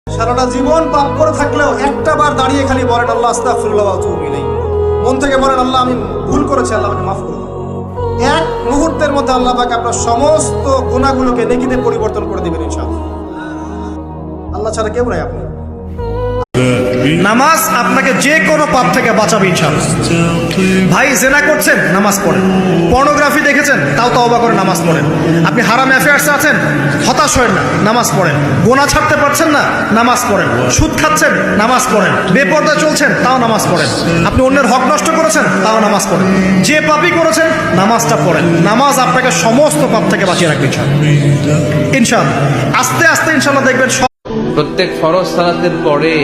সারাটা জীবন পাপ করে থাকলেও একটা বার দাঁড়িয়ে খালি বলেন আল্লাহ আস্তাগফিরুল্লাহ ওয়া আতুবু ইলাইহি, মন থেকে বলেন আল্লাহ আমি ভুল করেছি, আল্লাহ আমাকে মাফ করে দাও। এক মুহূর্তের মধ্যে আল্লাহ পাক আপনার সমস্ত গুনাহগুলোকে নেকিতে পরিবর্তন করে দিবেন ইনশাআল্লাহ। আল্লাহ ছাড়া কেউ নাই আপনি। নামাজ আপনাকে যে কোনো পাপ থেকে বাঁচাবে ইনশাআল্লাহ। ভাই জেনা করছেন, নামাজ পড়েন। পর্নোগ্রাফি দেখেছেন, তাও তওবা করে নামাজ পড়েন। আপনি হারাম অ্যাফেয়ার্সে আছেন, হতাশ হয়েন না, নামাজ পড়েন। গোনা ছাড়তে পারছেন না, নামাজ পড়েন। সুদ খাচ্ছেন, নামাজ পড়েন। বেপরদা চলছেন, তাও নামাজ পড়েন। আপনি অন্যের হক নষ্ট করেছেন, তাও নামাজ পড়েন। যে পাপই করেছেন, নামাজটা পড়েন। নামাজ আপনাকে সমস্ত পাপ থেকে বাঁচিয়ে রাখবে ইনশাআল্লাহ। ইনশাআল্লাহ আস্তে আস্তে ইনশাআল্লাহ দেখবেন প্রত্যেক ফরজ সালাতের পরে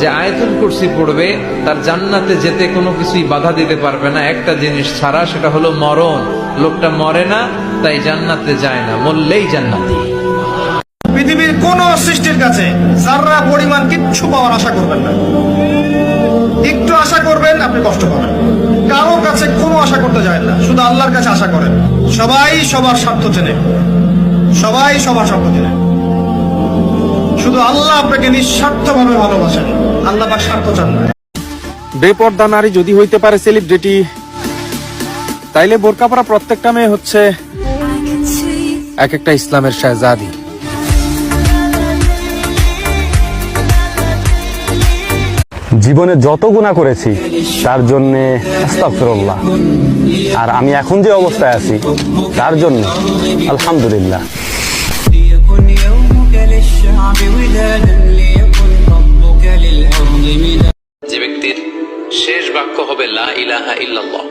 যে আয়াতুল কুরসি পড়বে তার জান্নাতে যেতে কোনো কিছুই বাধা দিতে পারবে না, একটা জিনিস ছাড়া, সেটা হলো মরণ। লোকটা মরে না, তাই জান্নাতে যায় না, মরলেই জান্নাতি। পৃথিবীর কোন সৃষ্টির কাছে যারা পরিমাণ কিচ্ছু পাওয়ার আশা করবেন না। একটু আশা করবেন, আপনি কষ্ট পাবেন। কারোর কাছে কোনো আশা করতে যায় না, শুধু আল্লাহর কাছে আশা করেন। সবাই সবার স্বার্থ চেনে, সবাই সবার স্বার্থ চেনে। শুধু আল্লাহ আপনাকে নিঃস্বার্থভাবে ভালোবাসেন, আল্লাহ পাক স্বার্থ চান না। বেপর্দা নারী যদি হইতে পারে সেলিব্রিটি, তাইলে বোরকা পরা প্রত্যেকটা মেয়ে হচ্ছে এক একটা ইসলামের শাহজাদি। জীবনে যত গুনাহ করেছি তার জন্য আস্তাগফিরুল্লাহ, আর আমি এখন যে অবস্থায় আছি তার জন্য আলহামদুলিল্লাহ। যে ব্যক্তির শেষ বাক্য হবে লা ইলাহা ইল্লাল্লাহ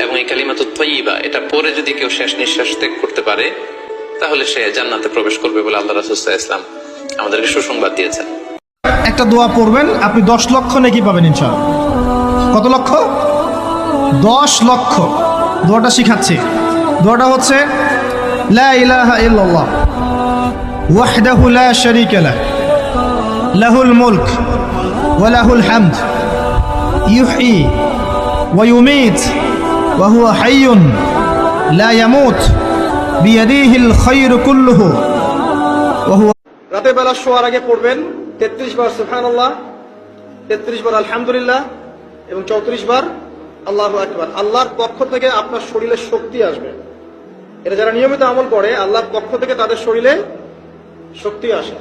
এবং এই কালিমাতুত তাইয়্যিবা, এটা পরে যদি কেউ শেষ নিঃশ্বাস ত্যাগ করতে পারে তাহলে সে জান্নাতে প্রবেশ করবে বলে আল্লাহ রাসূল সাল্লাল্লাহু আলাইহি ওয়াসাল্লাম আমাদেরকে সুসংবাদ দিয়েছেন। একটা দোয়া পড়বেন, আপনি 10 লক্ষ নেকি পাবেন ইনশাআল্লাহ। কত লক্ষ? 10 লক্ষ। দোয়াটা শিখাচ্ছি। দোয়াটা হচ্ছে লা ইলাহা ইল্লাল্লাহ ওয়াহদাহু লা শারীকা লাহ লাহুল মুলক ওয়া লাহুল হামদ ইউহয়ী ওয়া ইউমীত ওয়া হুয়া হাইয়ুন লা ইয়ামুত বিয়াদিহিল খায়রু কুল্লুহু ওয়া হুয়া। রাতের বেলা শোয়ার আগে পড়বেন 33 বার সুবহানাল্লাহ, 33 বার আলহামদুলিল্লাহ এবং 34 বার আল্লাহু আকবার। আল্লাহর পক্ষ থেকে আপনার শরীরে শক্তি আসবে। এটা যারা নিয়মিত আমল করে, আল্লাহর পক্ষ থেকে তাদের শরীরে শক্তি আসে।